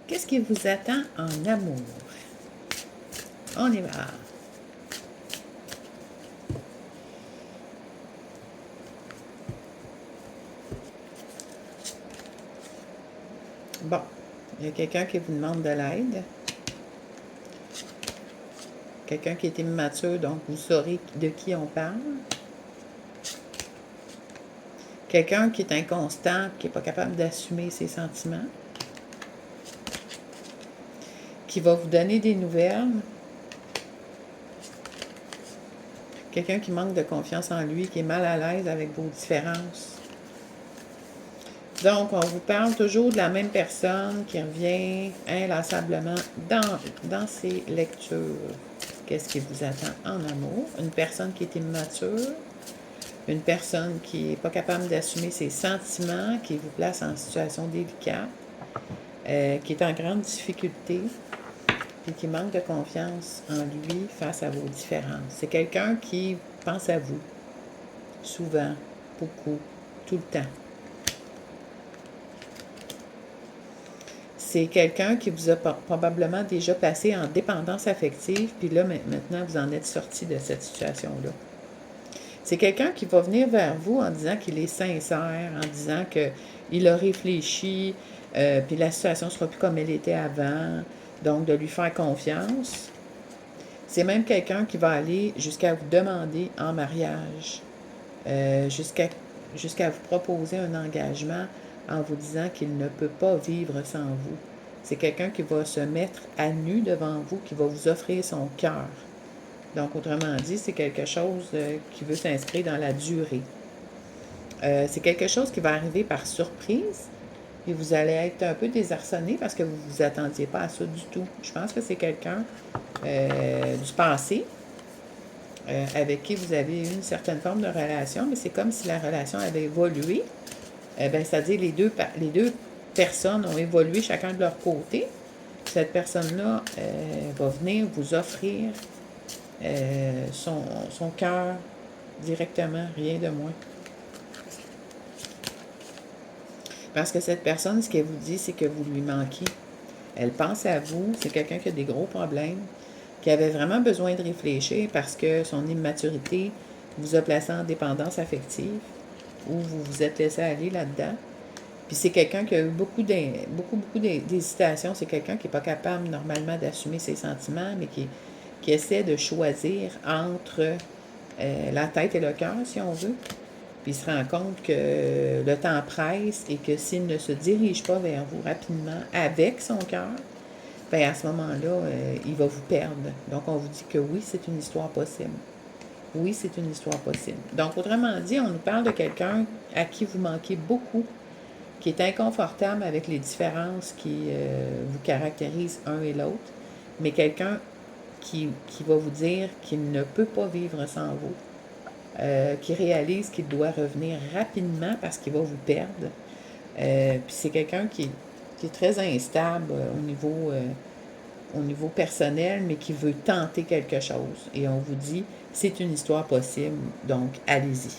Qu'est-ce qui vous attend en amour? On y va. Bon, il y a quelqu'un qui vous demande de l'aide. Quelqu'un qui est immature, donc vous saurez de qui on parle. Quelqu'un qui est inconstant, qui n'est pas capable d'assumer ses sentiments. Qui va vous donner des nouvelles. Quelqu'un qui manque de confiance en lui, qui est mal à l'aise avec vos différences. Donc, on vous parle toujours de la même personne qui revient inlassablement dans ses lectures. Qu'est-ce qui vous attend en amour? Une personne qui est immature, une personne qui n'est pas capable d'assumer ses sentiments, qui vous place en situation délicate, qui est en grande difficulté, et qui manque de confiance en lui face à vos différences. C'est quelqu'un qui pense à vous, souvent, beaucoup, tout le temps. C'est quelqu'un qui vous a probablement déjà placé en dépendance affective, puis là, maintenant, vous en êtes sorti de cette situation-là. C'est quelqu'un qui va venir vers vous en disant qu'il est sincère, en disant qu'il a réfléchi, puis la situation ne sera plus comme elle était avant, donc de lui faire confiance. C'est même quelqu'un qui va aller jusqu'à vous demander en mariage, jusqu'à vous proposer un engagement en vous disant qu'il ne peut pas vivre sans vous. C'est quelqu'un qui va se mettre à nu devant vous, qui va vous offrir son cœur. Donc, autrement dit, c'est quelque chose qui veut s'inscrire dans la durée. C'est quelque chose qui va arriver par surprise, et vous allez être un peu désarçonné parce que vous ne vous attendiez pas à ça du tout. Je pense que c'est quelqu'un du passé avec qui vous avez eu une certaine forme de relation, mais c'est comme si la relation avait évolué. C'est-à-dire les deux personnes ont évolué chacun de leur côté. Cette personne-là va venir vous offrir son cœur directement, rien de moins. Parce que cette personne, ce qu'elle vous dit, c'est que vous lui manquez. Elle pense à vous, c'est quelqu'un qui a des gros problèmes, qui avait vraiment besoin de réfléchir parce que son immaturité vous a placé en dépendance affective ou vous vous êtes laissé aller là-dedans. Puis c'est quelqu'un qui a eu beaucoup d'hésitation. C'est quelqu'un qui n'est pas capable normalement d'assumer ses sentiments, mais qui essaie de choisir entre la tête et le cœur, si on veut. Puis il se rend compte que le temps presse et que s'il ne se dirige pas vers vous rapidement avec son cœur, bien à ce moment-là, il va vous perdre. Donc on vous dit que oui, c'est une histoire possible. Oui, c'est une histoire possible. Donc autrement dit, on nous parle de quelqu'un à qui vous manquez beaucoup, qui est inconfortable avec les différences qui vous caractérisent un et l'autre, mais quelqu'un qui va vous dire qu'il ne peut pas vivre sans vous, qui réalise qu'il doit revenir rapidement parce qu'il va vous perdre. Puis c'est quelqu'un qui est très instable au niveau personnel, mais qui veut tenter quelque chose. Et on vous dit, c'est une histoire possible, donc allez-y.